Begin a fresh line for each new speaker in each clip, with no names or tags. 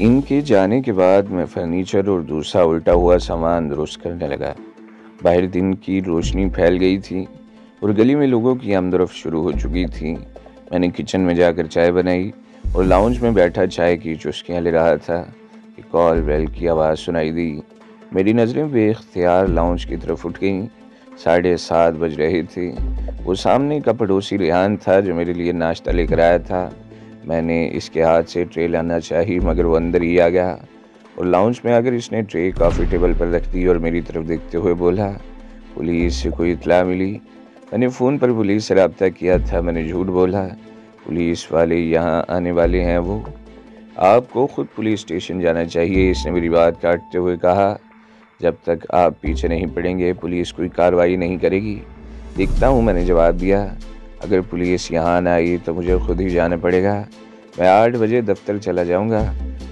इनके जाने के बाद मैं फर्नीचर और दूसरा उल्टा हुआ सामान दुरुस्त करने लगा। बाहर दिन की रोशनी फैल गई थी और गली में लोगों की आमदरफ शुरू हो चुकी थी। मैंने किचन में जाकर चाय बनाई और लाउंज में बैठा चाय की चुस्कियाँ ले रहा था कि कॉल बेल की आवाज़ सुनाई दी। मेरी नज़रें बेख्तियार लाउंज की तरफ उठ गईं। 7:30 बज रहे थे। वो सामने का पड़ोसी रेहान था जो मेरे लिए नाश्ता लेकर आया था। मैंने इसके हाथ से ट्रे लाना चाही मगर वो अंदर ही आ गया और लाउंज में आकर इसने ट्रे कॉफ़ी टेबल पर रख दी और मेरी तरफ देखते हुए बोला, पुलिस से कोई इत्तला मिली? मैंने फ़ोन पर पुलिस से रब्ता किया था। मैंने झूठ बोला। पुलिस वाले यहाँ आने वाले हैं। वो आपको खुद पुलिस स्टेशन जाना चाहिए, इसने मेरी बात काटते हुए कहा। जब तक आप पीछे नहीं पड़ेंगे पुलिस कोई कार्रवाई नहीं करेगी। देखता हूँ, मैंने जवाब दिया। अगर पुलिस यहाँ ना आई तो मुझे खुद ही जाना पड़ेगा। मैं 8 बजे दफ्तर चला जाऊँगा।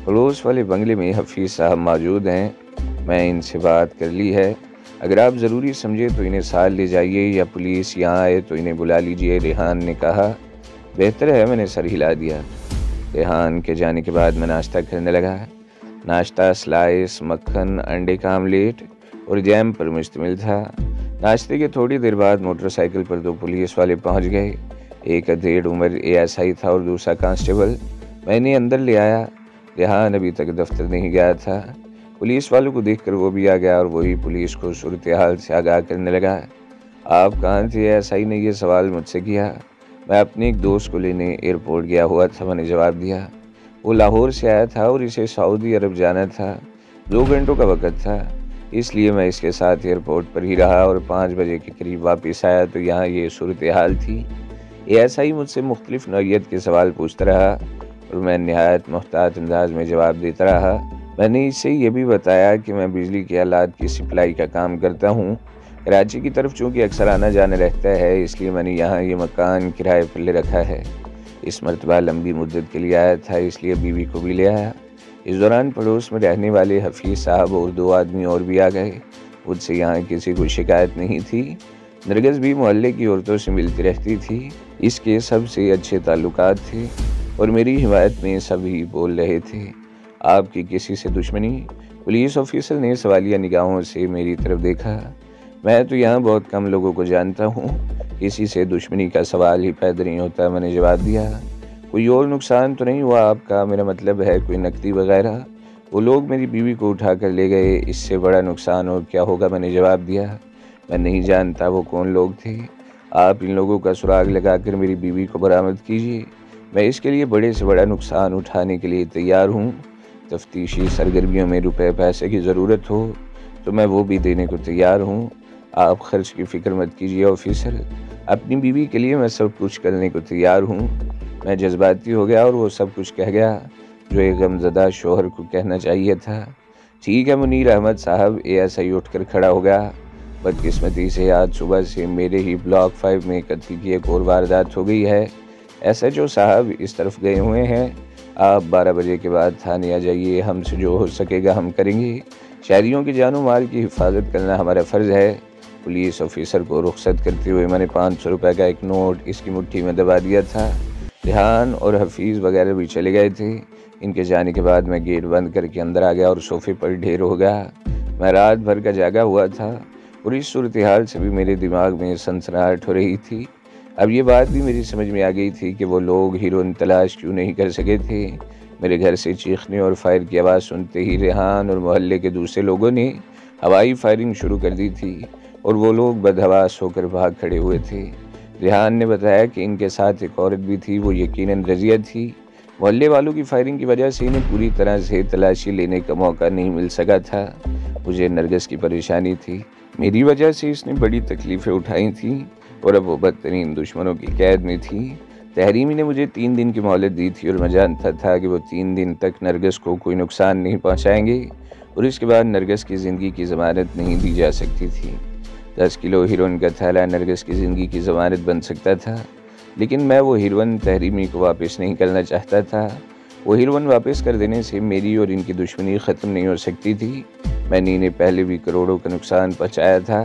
पड़ोस वाले बंगले में हफीज़ साहब मौजूद हैं। मैं इनसे बात कर ली है। अगर आप ज़रूरी समझे तो इन्हें साथ ले जाइए या पुलिस यहाँ आए तो इन्हें बुला लीजिए, रेहान ने कहा। बेहतर है, मैंने सर हिला दिया। रेहान के जाने के बाद मैं नाश्ता करने लगा। नाश्ता स्लाइस, मक्खन, अंडे का आमलेट और जैम पर मुश्तमिल था। नाश्ते के थोड़ी देर बाद मोटरसाइकिल पर 2 पुलिस वाले पहुंच गए। एक अधेड़ उम्र एएसआई था और दूसरा कांस्टेबल। मैंने अंदर ले आया। रेहान अभी तक दफ्तर नहीं गया था। पुलिस वालों को देखकर वो भी आ गया और वही पुलिस को सूरत हाल से आगाह करने लगा। आप कहाँ थे? एएसआई ने यह सवाल मुझसे किया। मैं अपने एक दोस्त को लेने एयरपोर्ट गया हुआ था, मैंने जवाब दिया। वो लाहौर से आया था और इसे सऊदी अरब जाना था। 2 घंटों का वक्त था, इसलिए मैं इसके साथ एयरपोर्ट पर ही रहा और 5 बजे के करीब वापस आया तो यहाँ ये सूरत हाल थी। एएसआई मुझसे मुख्तलिफ नौइयत के सवाल पूछता रहा और मैं नहायत मुहतात अंदाज में जवाब देता रहा। मैंने इससे ये भी बताया कि मैं बिजली के आलात की सप्लाई का काम करता हूँ। कराची की तरफ चूँकि अक्सर आना जाना रहता है, इसलिए मैंने यहाँ ये मकान किराए पर ले रखा है। इस मरतबा लंबी मुद्दत के लिए आया था, इसलिए बीवी को भी ले आया। इस दौरान पड़ोस में रहने वाले हफीज़ साहब और 2 आदमी और भी आ गए। मुझसे यहाँ किसी को शिकायत नहीं थी। नरगिस भी मोहल्ले की औरतों से मिलती रहती थी। इसके सबसे अच्छे ताल्लुकात थे और मेरी हिमायत में सभी बोल रहे थे। आपकी किसी से दुश्मनी? पुलिस ऑफिसर ने सवालिया निगाहों से मेरी तरफ देखा। मैं तो यहाँ बहुत कम लोगों को जानता हूँ, किसी से दुश्मनी का सवाल ही पैदा नहीं होता, मैंने जवाब दिया। कोई और नुकसान तो नहीं हुआ आपका? मेरा मतलब है कोई नकदी वगैरह? वो लोग मेरी बीवी को उठा कर ले गए, इससे बड़ा नुकसान और क्या होगा, मैंने जवाब दिया। मैं नहीं जानता वो कौन लोग थे। आप इन लोगों का सुराग लगाकर मेरी बीवी को बरामद कीजिए। मैं इसके लिए बड़े से बड़ा नुकसान उठाने के लिए तैयार हूँ। तफ्तीशी सरगर्मियों में रुपए पैसे की ज़रूरत हो तो मैं वो भी देने को तैयार हूँ। आप खर्च की फ़िक्र मत कीजिए ऑफिसर, अपनी बीवी के लिए मैं सब कुछ करने को तैयार हूँ। मैं जज्बाती हो गया और वो सब कुछ कह गया जो एक गमज़दा शोहर को कहना चाहिए था। ठीक है मुनीर अहमद साहब, एएसआई उठकर खड़ा हो गया। बदकिस्मती से आज सुबह से मेरे ही ब्लॉक 5 में कत्ल की एक और वारदात हो गई है। एसएचओ साहब इस तरफ गए हुए हैं। आप 12 बजे के बाद थाने आ जाइए, हमसे जो हो सकेगा हम करेंगे। शहरियों की जानो माल की हिफाजत करना हमारा फ़र्ज़ है। पुलिस ऑफिसर को रुखसत करते हुए मैंने 500 रुपये का एक नोट इसकी मुट्ठी में दबा दिया था। रेहान और हफीज़ वगैरह भी चले गए थे। इनके जाने के बाद मैं गेट बंद करके अंदर आ गया और सोफे पर ढेर हो गया। मैं रात भर का जागा हुआ था और इस सूरत हाल से भी मेरे दिमाग में सनसनाहट हो रही थी। अब ये बात भी मेरी समझ में आ गई थी कि वो लोग हीरोइन तलाश क्यों नहीं कर सके थे। मेरे घर से चीखने और फायर की आवाज़ सुनते ही रेहान और मोहल्ले के दूसरे लोगों ने हवाई फायरिंग शुरू कर दी थी और वो लोग बदहवास होकर भाग खड़े हुए थे। रेहान ने बताया कि इनके साथ एक औरत भी थी, वो यकीनन रज़िया थी। मोहल्ले वालों की फायरिंग की वजह से इन्हें पूरी तरह से तलाशी लेने का मौका नहीं मिल सका था। मुझे नरगिस की परेशानी थी, मेरी वजह से इसने बड़ी तकलीफ़ें उठाई थी और अब वो बदतरीन दुश्मनों की कैद में थी। तहरीमी ने मुझे 3 दिन की मोहलत दी थी और मैं जानता था कि वो 3 दिन तक नरगिस को कोई नुकसान नहीं पहुंचाएंगे और इसके बाद नरगिस की ज़िंदगी की ज़मानत नहीं दी जा सकती थी। 10 किलो हीरोइन का थैला नरगिस की ज़िंदगी की ज़मानत बन सकता था, लेकिन मैं वो हीरोइन तहरीमी को वापस नहीं करना चाहता था। वो हीरोइन वापस कर देने से मेरी और इनकी दुश्मनी ख़त्म नहीं हो सकती थी। मैंने इन्हें पहले भी करोड़ों का नुकसान पहुँचाया था,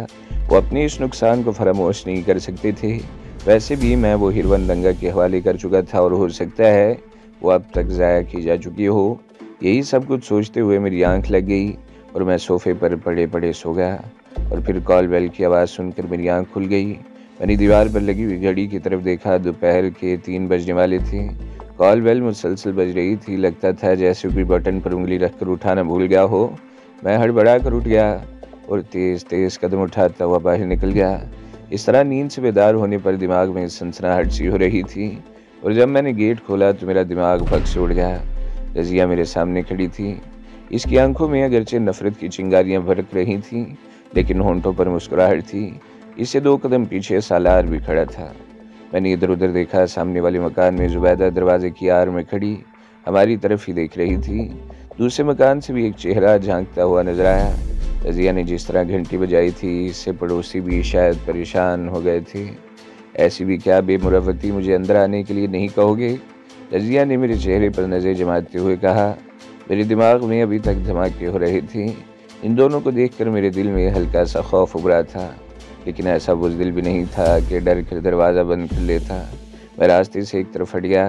वो अपने इस नुकसान को फरामोश नहीं कर सकते थे। वैसे भी मैं वो हीरोइन दंगा के हवाले कर चुका था और हो सकता है वो अब तक ज़ाया की जा चुकी हो। यही सब कुछ सोचते हुए मेरी आंख लग गई और मैं सोफे पर पड़े पड़े सो गया। और फिर कॉल बेल की आवाज़ सुनकर मेरी आंख खुल गई। मैंने दीवार पर लगी हुई घड़ी की तरफ देखा। दोपहर के 3 बजने वाले थे। कॉल बेल मुसलसल बज रही थी। लगता था जैसे कोई बटन पर उंगली रखकर उठाना भूल गया हो। मैं हड़बड़ा कर उठ गया और तेज़ तेज़ कदम उठाता हुआ बाहर निकल गया। इस तरह नींद से बेदार होने पर दिमाग में सनसनाहट सी हो रही थी। और जब मैंने गेट खोला तो मेरा दिमाग भग से उड़ गया। रज़िया मेरे सामने खड़ी थी। इसकी आंखों में अगरचे नफरत की चिंगारियां भड़क रही थीं, लेकिन होंठों पर मुस्कुराहट थी। इससे 2 कदम पीछे सालार भी खड़ा था। मैंने इधर उधर देखा। सामने वाले मकान में जुबैदा दरवाजे की आड़ में खड़ी हमारी तरफ ही देख रही थी। दूसरे मकान से भी एक चेहरा झांकता हुआ नजर आया। रज़िया ने जिस तरह घंटी बजाई थी, इससे पड़ोसी भी शायद परेशान हो गए थे। ऐसी भी क्या बेमुरवती मुझे अंदर आने के लिए नहीं कहोगे? रज़िया ने मेरे चेहरे पर नज़र जमाते हुए कहा। मेरे दिमाग में अभी तक धमाके हो रहे थे। इन दोनों को देखकर मेरे दिल में हल्का सा खौफ उभरा था, लेकिन ऐसा बुज़दिल भी नहीं था कि डर कर दरवाज़ा बंद कर लेता। मैं रास्ते से एक तरफ हट गया।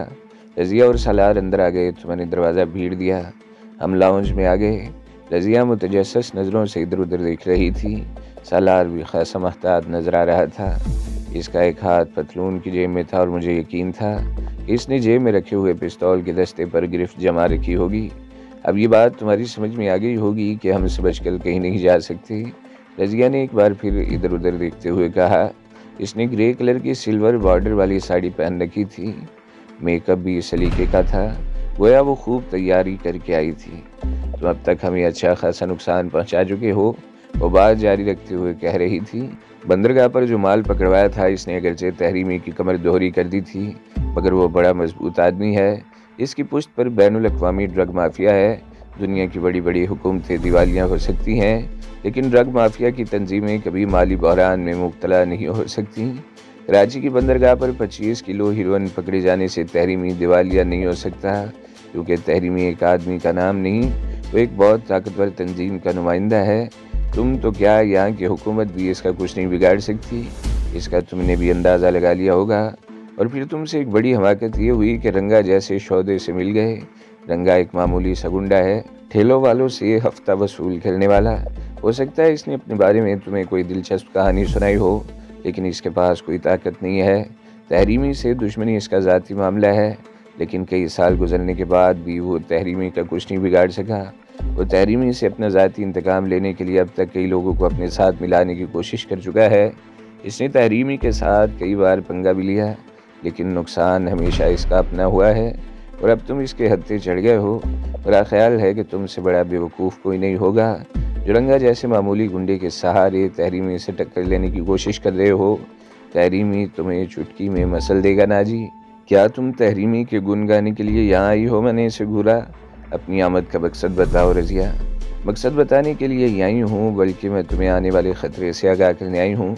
रज़िया और सालार अंदर आ गए तो मैंने दरवाज़ा भीड़ दिया। हम लाउंज में आ गए। रज़िया मुतजस्सिस नज़रों से इधर उधर देख रही थी। सालार भी खासा महतात नज़र आ रहा था। इसका एक हाथ पतलून की जेब में था और मुझे यकीन था कि इसने जेब में रखे हुए पिस्तौल के दस्ते पर गिरफ्त जमा रखी होगी। अब ये बात तुम्हारी समझ में आ गई होगी कि हम से बचकर कहीं नहीं जा सकते। रज़िया ने एक बार फिर इधर उधर देखते हुए कहा। इसने ग्रे कलर की सिल्वर बॉर्डर वाली साड़ी पहन रखी थी। मेकअप भी इस सलीके का था, गोया वो खूब तैयारी करके आई थी। तुम अब तक हमें अच्छा खासा नुकसान पहुंचा चुके हो, वो बात जारी रखते हुए कह रही थी। बंदरगाह पर जो माल पकड़वाया था इसने अगरचे तहरीमी की कमर दोहरी कर दी थी, मगर वो बड़ा मजबूत आदमी है। इसकी पुश्त पर बैनुल अक़वामी ड्रग माफिया है। दुनिया की बड़ी बड़ी हुकूमतें दिवालियाँ हो सकती हैं, लेकिन ड्रग माफिया की तंजीमें कभी माली बहरान में मुब्तला नहीं हो सकती। कराची की बंदरगाह पर 25 किलो हीरोइन पकड़े जाने से तहरीमी दिवालिया नहीं हो सकता, क्योंकि तहरीमी एक आदमी का नाम नहीं, वो एक बहुत ताकतवर तंजीम का नुमाइंदा है। तुम तो क्या, यहाँ की हुकूमत भी इसका कुछ नहीं बिगाड़ सकती। इसका तुमने भी अंदाज़ा लगा लिया होगा। और फिर तुमसे एक बड़ी हमाकत ये हुई कि रंगा जैसे सौदे से मिल गए। रंगा एक मामूली सा गुंडा है, ठेलों वालों से हफ्ता वसूल करने वाला। हो सकता है इसने अपने बारे में तुम्हें कोई दिलचस्प कहानी सुनाई हो, लेकिन इसके पास कोई ताकत नहीं है। तहरीमी से दुश्मनी इसका ज़ाती मामला है, लेकिन कई साल गुजरने के बाद भी वो तहरीमी का कुछ नहीं बिगाड़ सका। वो तहरीमी से अपना ज़ाती इंतकाम लेने के लिए अब तक कई लोगों को अपने साथ मिलाने की कोशिश कर चुका है। इसने तहरीमी के साथ कई बार पंगा भी लिया, लेकिन नुकसान हमेशा इसका अपना हुआ है। और अब तुम इसके हत्थे चढ़ गए हो। मेरा ख्याल है कि तुमसे बड़ा बेवकूफ़ कोई नहीं होगा जो रंगा जैसे मामूली गुंडे के सहारे तहरीमी से टक्कर लेने की कोशिश कर रहे हो। तहरीमी तुम्हें चुटकी में मसल देगा ना जी। क्या तुम तहरीमी के गुन गाने के लिए यहाँ आई हो? मैंने इसे घूरा। अपनी आमद का मकसद बताओ रज़िया। मकसद बताने के लिए आई हूँ, बल्कि मैं तुम्हें आने वाले ख़तरे से आगाह करने आई हूँ।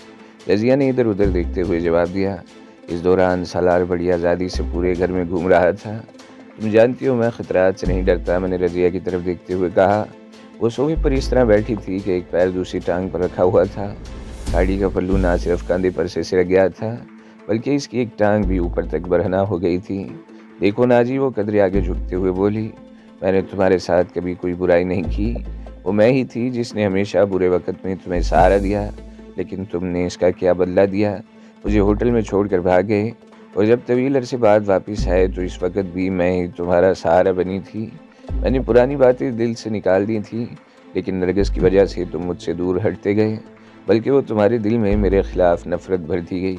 रज़िया ने इधर उधर देखते हुए जवाब दिया। इस दौरान सालार बड़ी आज़ादी से पूरे घर में घूम रहा था। तुम जानती हो मैं ख़तरात से नहीं डरता, मैंने रज़िया की तरफ देखते हुए कहा। वो सोफे पर इस तरह बैठी थी कि एक पैर दूसरी टांग पर रखा हुआ था। साड़ी का पल्लू ना सिर्फ कंधे पर से सिरक गया था, बल्कि इसकी एक टांग भी ऊपर तक बरहना हो गई थी। देखो नाजी, वो कदरे आगे झुकते हुए बोली। मैंने तुम्हारे साथ कभी कोई बुराई नहीं की। वो मैं ही थी जिसने हमेशा बुरे वक्त में तुम्हें सहारा दिया, लेकिन तुमने इसका क्या बदला दिया? मुझे होटल में छोड़कर भाग गए, और जब तवील अरसे बाद वापस आए तो इस वक्त भी मैं ही तुम्हारा सहारा बनी थी। मैंने पुरानी बातें दिल से निकाल दी थी, लेकिन नरगिस की वजह से तुम मुझसे दूर हटते गए, बल्कि वो तुम्हारे दिल में मेरे खिलाफ नफरत भरती गई।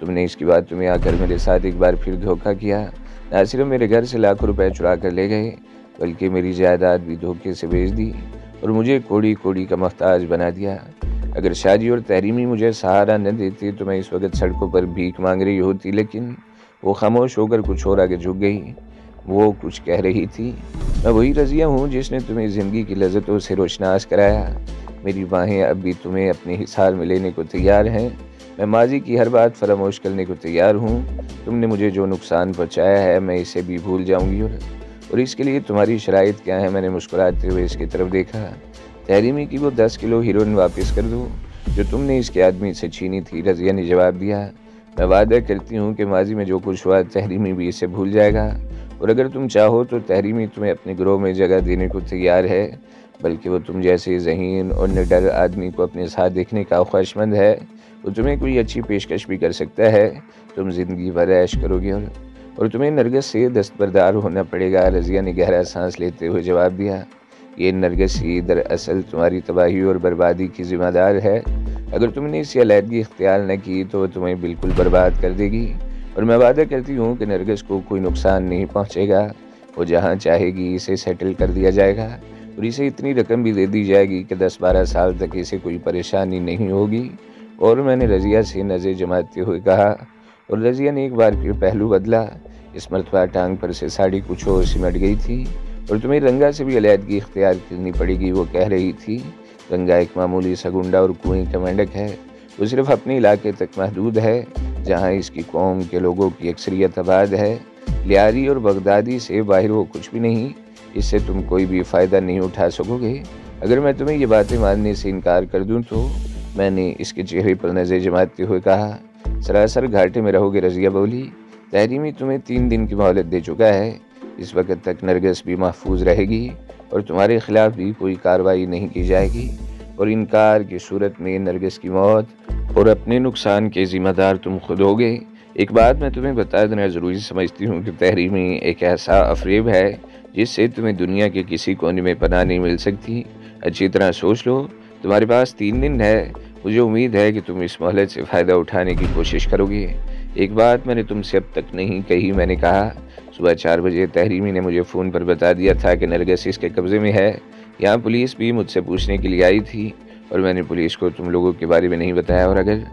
तुमने इसकी बात तुम्हें आकर मेरे साथ एक बार फिर धोखा किया। न सिर्फ मेरे घर से लाखों रुपए चुरा कर ले गए, बल्कि मेरी जायदाद भी धोखे से बेच दी और मुझे कोड़ी कोड़ी का मोहताज बना दिया। अगर शादी और तहरीमी मुझे सहारा न देती तो मैं इस वक्त सड़कों पर भीख मांग रही होती, लेकिन वो खामोश होकर कुछ और आगे झुक गई। वो कुछ कह रही थी। मैं वही रज़िया हूँ जिसने तुम्हें ज़िंदगी की लज़्ज़तों से रोशनास कराया। मेरी बाहें अब भी तुम्हें अपने हिसार में लेने को तैयार हैं। मैं माजी की हर बात फरामोश करने को तैयार हूँ। तुमने मुझे जो नुकसान पहुँचाया है मैं इसे भी भूल जाऊँगी। और इसके लिए तुम्हारी शराइत क्या है? मैंने मुस्कुराते हुए इसकी तरफ देखा। तहरीमी की वो 10 किलो हीरोइन वापस कर दो जो तुमने इसके आदमी से छीनी थी, रज़िया ने जवाब दिया। मैं वादा करती हूँ कि माजी में जो कुछ हुआ तहरीमी भी इसे भूल जाएगा और अगर तुम चाहो तो तहरीमी तुम्हें अपने ग्रोह में जगह देने को तैयार है, बल्कि वो तुम जैसे ज़हीन और निडर आदमी को अपने साथ देखने का ख्वाहिशमंद है। वो तुम्हें कोई अच्छी पेशकश भी कर सकता है, तुम ज़िंदगी भर ऐश करोगे और तुम्हें नरगिस से दस्तबरदार होना पड़ेगा। रज़िया ने गहरा सांस लेते हुए जवाब दिया, ये नरगिस ही दरअसल तुम्हारी तबाही और बर्बादी की ज़िम्मेदार है। अगर तुमने इसकी अलहदगी इख्तियार न की तो वह तुम्हें बिल्कुल बर्बाद कर देगी, और मैं वादा करती हूँ कि नरगिस को कोई नुकसान नहीं पहुँचेगा। वो जहाँ चाहेगी इसे सेटल कर दिया जाएगा और इसे इतनी रकम भी दे दी जाएगी कि 10-12 साल तक इसे कोई परेशानी नहीं होगी। और मैंने रज़िया से नज़र जमाते हुए कहा, और रज़िया ने एक बार फिर पहलू बदला। इस मरतबा टांग पर से साड़ी कुछ और सिमट गई थी, और तुम्हें रंगा से भी अलहदगी इख्तियार करनी पड़ेगी, वो कह रही थी। रंगा एक मामूली सा गुंडा और कुएं का मेंढक है। वो सिर्फ अपने इलाके तक महदूद है, जहाँ इसकी कौम के लोगों की अक्सरियत आबाद है। लियारी और बगदादी से बाहर वो कुछ भी नहीं। इससे तुम कोई भी फ़ायदा नहीं उठा सकोगे। अगर मैं तुम्हें ये बातें मानने से इनकार कर दूँ तो, मैंने इसके चेहरे पर नज़र जमाते हुए कहा। सरासर घाटे में रहोगे, रज़िया बोली। तहरीमी तुम्हें 3 दिन की मोहलत दे चुका है। इस वक्त तक नरगिस भी महफूज रहेगी और तुम्हारे खिलाफ भी कोई कार्रवाई नहीं की जाएगी, और इनकार की सूरत में नरगिस की मौत और अपने नुकसान के ज़िम्मेदार तुम खुद होगे। एक बात मैं तुम्हें बता देना ज़रूरी समझती हूँ कि तहरीमी एक ऐसा अफरेब है जिससे तुम्हें दुनिया के किसी कोने में पनाह नहीं मिल सकती। अच्छी तरह सोच लो, तुम्हारे पास 3 दिन है। मुझे उम्मीद है कि तुम इस मोहलत से फ़ायदा उठाने की कोशिश करोगे। एक बात मैंने तुमसे अब तक नहीं कही, मैंने कहा सुबह 4 बजे तहरीमी ने मुझे फ़ोन पर बता दिया था कि नरगिस इसके कब्ज़े में है। यहाँ पुलिस भी मुझसे पूछने के लिए आई थी, और मैंने पुलिस को तुम लोगों के बारे में नहीं बताया। और अगर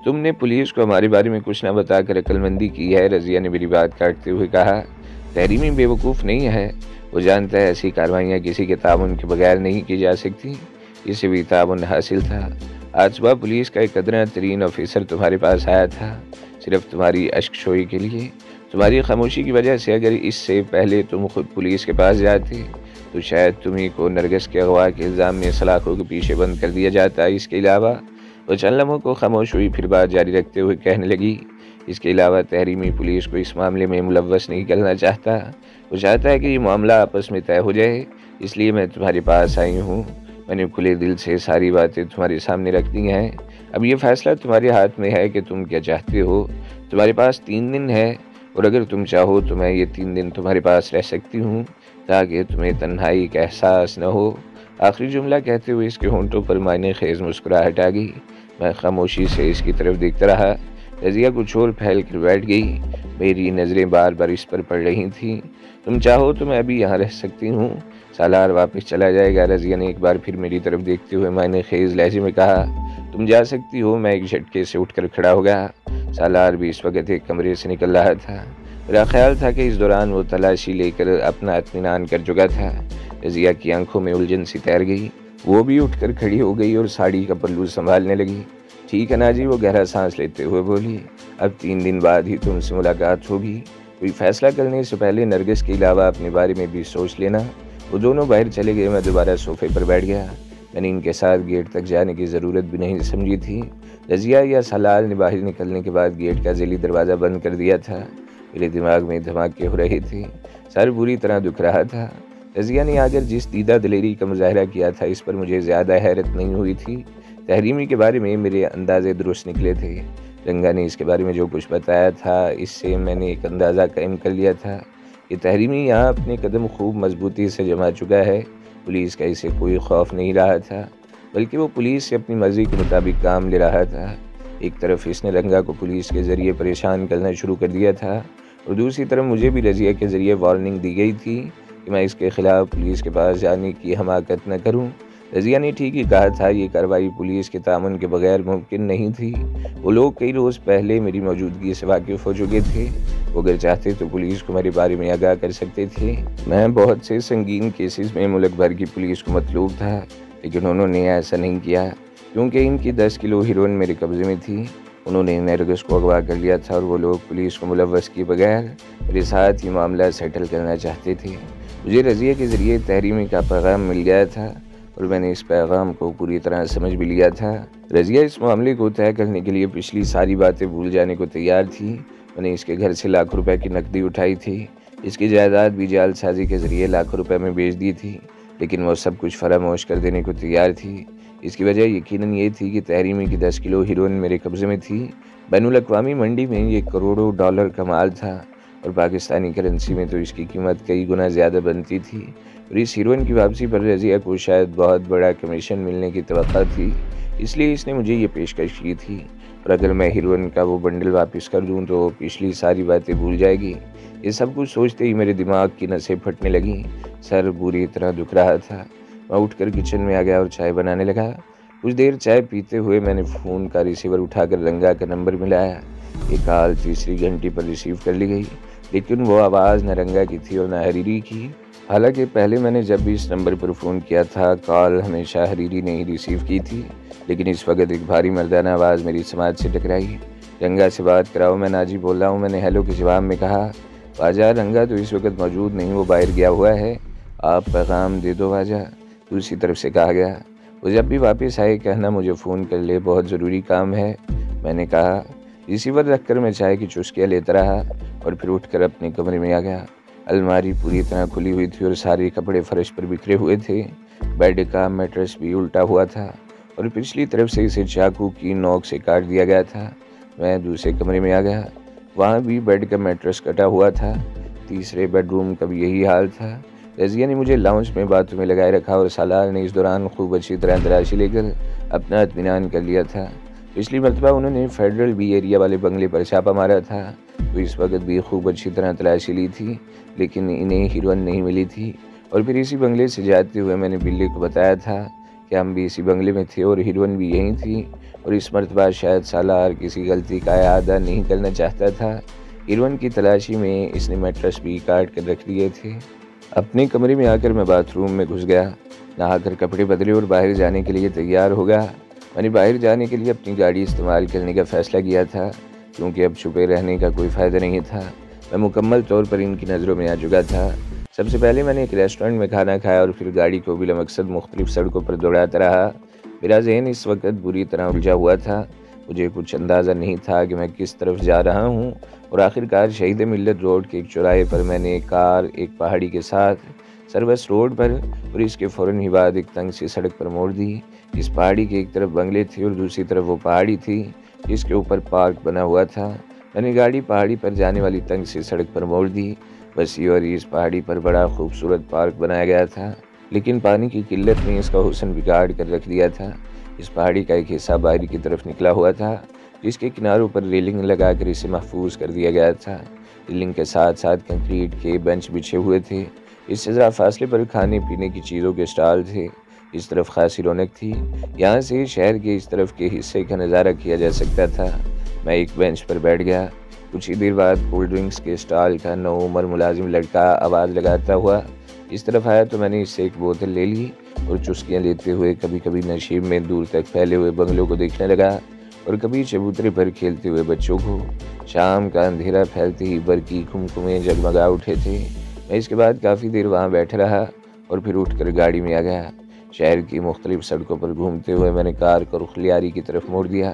तुमने पुलिस को हमारे बारे में कुछ ना बताकर अक्लमंदी की है, रज़िया ने मेरी बात काटते हुए कहा। तहरीमी बेवकूफ़ नहीं है, वो जानता है ऐसी कार्रवाइयाँ किसी के ताउन के बगैर नहीं की जा सकती। इसे भी ताउन हासिल था। आज सुबह पुलिस का एक अदना तरीन ऑफिसर तुम्हारे पास आया था, सिर्फ तुम्हारी अश्कशोई के लिए। तुम्हारी खामोशी की वजह से अगर इससे पहले तुम खुद पुलिस के पास जाते तो शायद तुम्ही को नरगिस के अगवा के इल्ज़ाम में सलाखों के पीछे बंद कर दिया जाता। इसके अलावा वो चंद लम्हों को खामोश हुई, फिर बात जारी रखते हुए कहने लगी, इसके अलावा तहरीमी पुलिस को इस मामले में मुलव्वस नहीं करना चाहता। वो चाहता है कि ये मामला आपस में तय हो जाए, इसलिए मैं तुम्हारे पास आई हूँ। मैंने खुले दिल से सारी बातें तुम्हारे सामने रख दी हैं। अब ये फैसला तुम्हारे हाथ में है कि तुम क्या चाहते हो। तुम्हारे पास 3 दिन है, और अगर तुम चाहो तो मैं ये 3 दिन तुम्हारे पास रह सकती हूँ, ताकि तुम्हें तन्हाई का एहसास न हो। आखिरी जुमला कहते हुए इसके होंठों पर मायने खेज मुस्कुराहट आ गई। मैं खामोशी से इसकी तरफ देखता रहा। रज़िया कुछ और फैल कर बैठ गई। मेरी नज़रें बार बार इस पर पड़ रही थीं। तुम चाहो तो मैं अभी यहाँ रह सकती हूँ, सालार वापस चला जाएगा। रज़िया ने एक बार फिर मेरी तरफ देखते हुए मायने खेज लहजे में कहा, तुम जा सकती हो। मैं एक झटके से उठकर खड़ा हो गया। सालार भी इस वक्त एक कमरे से निकल रहा था। मेरा ख्याल था कि इस दौरान वो तलाशी लेकर अपना इत्मीनान कर चुका था। रज़िया की आंखों में उलझन सी तैर गई। वो भी उठकर खड़ी हो गई और साड़ी का पल्लू संभालने लगी। ठीक है ना जी, वो गहरा सांस लेते हुए बोली, अब 3 दिन बाद ही तुमसे मुलाकात होगी। कोई फैसला करने से पहले नरगिस के अलावा अपने बारे में भी सोच लेना। वो दोनों बाहर चले गए। मैं दोबारा सोफे पर बैठ गया। मैंने इनके साथ गेट तक जाने की ज़रूरत भी नहीं समझी थी। रज़िया या सलाल ने बाहर निकलने के बाद गेट का ज़ैली दरवाज़ा बंद कर दिया था। मेरे दिमाग में धमाके हो रहे थे, सर बुरी तरह दुख रहा था। रज़िया ने आकर जिस दीदा दिलेरी का मुजाहरा किया था, इस पर मुझे ज़्यादा हैरत नहीं हुई थी। तहरीमी के बारे में मेरे अंदाज़े दुरुस्त निकले थे। रंगा ने इसके बारे में जो कुछ बताया था, इससे मैंने एक अंदाज़ा कायम कर लिया था कि तहरीमी यहाँ अपने कदम खूब मजबूती से जमा चुका है। पुलिस का इसे कोई खौफ नहीं रहा था, बल्कि वो पुलिस से अपनी मर्ज़ी के मुताबिक काम ले रहा था। एक तरफ इसने रंगा को पुलिस के ज़रिए परेशान करना शुरू कर दिया था, और दूसरी तरफ मुझे भी रज़िया के ज़रिए वार्निंग दी गई थी कि मैं इसके ख़िलाफ़ पुलिस के पास जाने की हमाकत न करूं। रज़िया ने ठीक ही कहा था, ये कार्रवाई पुलिस के तामन के बगैर मुमकिन नहीं थी। वो लोग कई रोज़ पहले मेरी मौजूदगी से वाकिफ़ हो चुके थे। वो अगर चाहते तो पुलिस को मेरे बारे में आगाह कर सकते थे। मैं बहुत से संगीन केसेस में मुल्क भर की पुलिस को मतलूब था, लेकिन उन्होंने ऐसा नहीं किया, क्योंकि इनकी 10 किलो हीरोइन मेरे कब्ज़े में थी। उन्होंने नरगिस को अगवा कर लिया था, और वो लोग पुलिस को मुलव्वस किए बगैर मेरे साथ ये मामला सेटल करना चाहते थे। मुझे रज़िया के ज़रिए तहरीमी का पैगाम मिल गया था, और मैंने इस पैगाम को पूरी तरह समझ भी लिया था। रज़िया इस मामले को तय करने के लिए पिछली सारी बातें भूल जाने को तैयार थी। मैंने इसके घर से लाख रुपए की नकदी उठाई थी। इसकी जायदाद भी जालसाजी के ज़रिए लाखों रुपए में बेच दी थी, लेकिन वो सब कुछ फरामोश कर देने को तैयार थी। इसकी वजह यकीनन ये थी कि तहरीमी की 10 किलो हीरोइन मेरे कब्ज़े में थी। बैनुल-अक़वामी मंडी में ये करोड़ों डॉलर का माल था और पाकिस्तानी करेंसी में तो इसकी कीमत कई गुना ज़्यादा बनती थी। और इस हीरोइन की वापसी पर रज़िया को शायद बहुत बड़ा कमीशन मिलने की तवक्का थी, इसलिए इसने मुझे ये पेशकश की थी। और अगर मैं हीरोइन का वो बंडल वापस कर दूँ तो पिछली सारी बातें भूल जाएगी। ये सब कुछ सोचते ही मेरे दिमाग की नसें फटने लगीं, सर बुरी तरह दुख रहा था। मैं उठकर किचन में आ गया और चाय बनाने लगा। कुछ देर चाय पीते हुए मैंने फ़ोन का रिसीवर उठाकर रंगा का नंबर मिलाया। ये कॉल तीसरी घंटी पर रिसीव कर ली गई, लेकिन वो आवाज़ न रंगा की थी और न हरीरी की। हालांकि पहले मैंने जब भी इस नंबर पर फ़ोन किया था, कॉल हमेशा हरीरी ने ही रिसीव की थी, लेकिन इस वक्त एक भारी मर्दाना आवाज़ मेरी समाज से टकराई। रंगा से बात कराओ, मैं नाजी बोल रहा हूँ, मैंने हेलो के जवाब में कहा। वाजा, रंगा तो इस वक्त मौजूद नहीं, वो बाहर गया हुआ है, आप पैगाम दे दो वाजा, दूसरी तरफ से कहा गया। वो जब भी वापस आए कहना मुझे फ़ोन कर ले, बहुत ज़रूरी काम है, मैंने कहा। रिसीवर रखकर मैं चाय की चुस्कियाँ लेता रहा और फिर उठकर अपने कमरे में आ गया। अलमारी पूरी तरह खुली हुई थी और सारे कपड़े फर्श पर बिखरे हुए थे। बेड का मैट्रेस भी उल्टा हुआ था और पिछली तरफ से इसे चाकू की नोक से काट दिया गया था। मैं दूसरे कमरे में आ गया, वहाँ भी बेड का मैट्रेस कटा हुआ था। तीसरे बेडरूम का भी यही हाल था। रज़िया ने मुझे लाउंज में बातों में लगाए रखा और सालार ने इस दौरान खूब अच्छी तरह तलाशी लेकर अपना इत्मीनान कर लिया था। पिछली मरतबा उन्होंने फेडरल बी एरिया वाले बंगले पर छापा मारा था, तो इस वक्त भी खूब अच्छी तरह तलाशी ली थी, लेकिन इन्हें हीरोइन नहीं मिली थी। और फिर इसी बंगले से जाते हुए मैंने बिल्ली को बताया था कि हम भी इसी बंगले में थे और हीरोइन भी यहीं थी। और इस मरतबा शायद सालार किसी गलती का अदा नहीं करना चाहता था। हीरोइन की तलाशी में इसने मैट्रेस भी काट कर रख दिए थे। अपने कमरे में आकर मैं बाथरूम में घुस गया, नहाकर कपड़े बदले और बाहर जाने के लिए तैयार हो गया। मैंने बाहर जाने के लिए अपनी गाड़ी इस्तेमाल करने का फ़ैसला किया था, क्योंकि अब छुपे रहने का कोई फ़ायदा नहीं था। मैं मुकम्मल तौर पर इनकी नज़रों में आ चुका था। सबसे पहले मैंने एक रेस्टोरेंट में खाना खाया और फिर गाड़ी को बिला मकसद मुख्तलिफ सड़कों पर दौड़ाता रहा। मेरा जहन इस वक्त बुरी तरह उलझा हुआ था। मुझे कुछ अंदाज़ा नहीं था कि मैं किस तरफ जा रहा हूँ और आखिरकार शहीद मिल्लत रोड के एक चौराहे पर मैंने कार एक पहाड़ी के साथ सर्विस रोड पर और इसके फ़ौरन ही बाद एक तंग सी सड़क पर मोड़ दी। इस पहाड़ी के एक तरफ बंगले थे और दूसरी तरफ वो पहाड़ी थी जिसके ऊपर पार्क बना हुआ था। मैंने गाड़ी पहाड़ी पर जाने वाली तंग सी सड़क पर मोड़ दी। वसी और इस पहाड़ी पर बड़ा खूबसूरत पार्क बनाया गया था, लेकिन पानी की किल्लत ने इसका हुस्न बिगाड़ कर रख दिया था। इस पहाड़ी का एक हिस्सा बाहरी की तरफ निकला हुआ था, जिसके किनारों पर रेलिंग लगाकर इसे महफूज कर दिया गया था। रेलिंग के साथ साथ कंक्रीट के बेंच बिछे हुए थे। इससे ज़रा फासले पर खाने पीने की चीज़ों के स्टॉल थे। इस तरफ खासी रौनक थी। यहाँ से शहर के इस तरफ के हिस्से का नज़ारा किया जा सकता था। मैं एक बेंच पर बैठ गया। कुछ ही देर बाद कोल्ड ड्रिंक्स के स्टॉल का नौउम्र मुलाजिम लड़का आवाज़ लगाता हुआ इस तरफ आया, तो मैंने इससे एक बोतल ले ली और चुस्कियाँ लेते हुए कभी कभी नशीब में दूर तक फैले हुए बंगलों को देखने लगा और कभी चबूतरे पर खेलते हुए बच्चों को। शाम का अंधेरा फैलते ही बरकी खुमखुमे जगमगा उठे थे। मैं इसके बाद काफ़ी देर वहाँ बैठा रहा और फिर उठकर गाड़ी में आ गया। शहर की मुख्तलिफ सड़कों पर घूमते हुए मैंने कार को रुख लियारी की तरफ मोड़ दिया।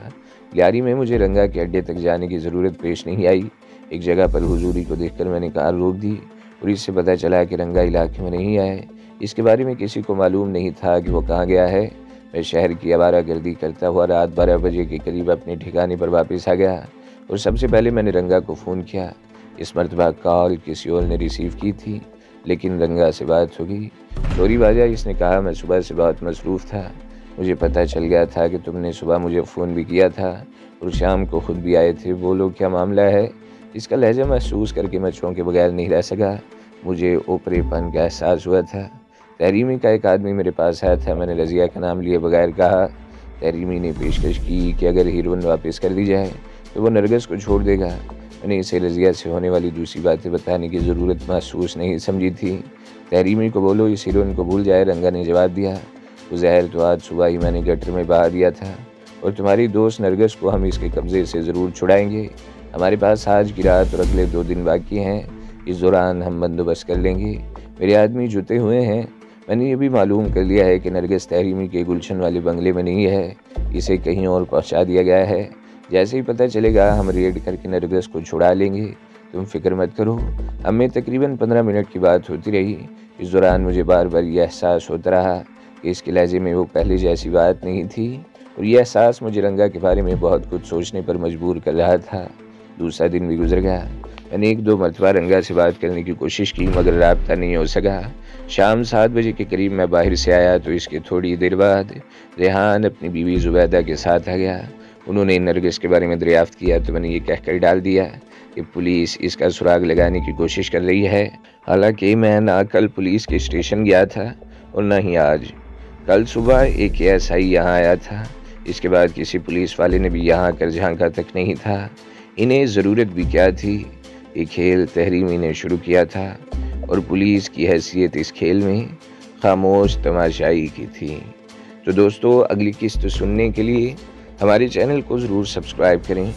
लियारी में मुझे रंगा के अड्डे तक जाने की ज़रूरत पेश नहीं आई। एक जगह पर हुजूरी को देखकर मैंने कार रोक दी और इससे पता चला कि रंगा इलाके में नहीं आए। इसके बारे में किसी को मालूम नहीं था कि वो कहाँ गया है। मैं शहर की आवारागर्दी करता हुआ रात 12 बजे के करीब अपने ठिकाने पर वापस आ गया और सबसे पहले मैंने रंगा को फ़ोन किया। इस मरतबा कॉल किसी और ने रिसीव की थी, लेकिन रंगा से बात होगी। सॉरी बाजा, इसने कहा, मैं सुबह से बहुत मसरूफ़ था। मुझे पता चल गया था कि तुमने सुबह मुझे फ़ोन भी किया था और शाम को खुद भी आए थे। बोलो क्या मामला है? इसका लहजा महसूस करके मैं चौंके बगैर नहीं रह सका। मुझे ओपरेपन का एहसास हुआ था। तहरीमी का एक आदमी मेरे पास आया था। मैंने रज़िया का नाम लिए बगैर कहा। तहरीमी ने पेशकश की कि अगर हीरोइन वापस कर दी जाए तो वो नरगिस को छोड़ देगा। मैंने इसे रज़िया से होने वाली दूसरी बातें बताने की ज़रूरत महसूस नहीं समझी थी। तहरीमी को बोलो इस हीरोइन को भूल जाए, रंगा ने जवाब दिया। वो जहर तो आज सुबह ही मैंने गटर में बहा दिया था और तुम्हारी दोस्त नरगिस को हम इसके कब्ज़े से ज़रूर छुड़ाएंगे। हमारे पास आज की रात और अगले 2 दिन बाकी हैं। इस दौरान हम बंदोबस्त कर लेंगे। मेरे आदमी जुटे हुए हैं। मैंने ये भी मालूम कर लिया है कि नरगिस तहरीमी के गुलशन वाले बंगले में नहीं है, इसे कहीं और पहुंचा दिया गया है। जैसे ही पता चलेगा हम रेड करके नरगिस को छुड़ा लेंगे। तुम फिक्र मत करो। हमें तकरीबन 15 मिनट की बात होती रही। इस दौरान मुझे बार बार यह एहसास होता रहा कि इसके लहजे में वो पहले जैसी बात नहीं थी, और यह एहसास मुझे रंगा के बारे में बहुत कुछ सोचने पर मजबूर कर रहा था। दूसरा दिन भी गुजर गया। मैंने 1-2 मरतबा रंगा से बात करने की कोशिश की, मगर राब्ता नहीं हो सका। शाम 7 बजे के करीब मैं बाहर से आया तो इसके थोड़ी देर बाद रेहान अपनी बीवी ज़ुबैदा के साथ आ गया। उन्होंने नरगिस के बारे में दरियाफ्त किया तो मैंने ये कहकर डाल दिया कि पुलिस इसका सुराग लगाने की कोशिश कर रही है। हालांकि मैं ना कल पुलिस के स्टेशन गया था और न ही आज। कल सुबह एक एएसआई यहाँ आया था। इसके बाद किसी पुलिस वाले ने भी यहाँ आकर झांका तक नहीं था। इन्हें ज़रूरत भी क्या थी? ये खेल तहरीमी ने शुरू किया था और पुलिस की हैसियत इस खेल में खामोश तमाशाई की थी। तो दोस्तों, अगली किस्त सुनने के लिए हमारे चैनल को ज़रूर सब्सक्राइब करें,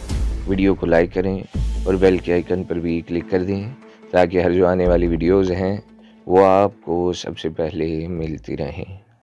वीडियो को लाइक करें और बेल के आइकन पर भी क्लिक कर दें, ताकि हर जो आने वाली वीडियोज़ हैं वो आपको सबसे पहले मिलती रहें।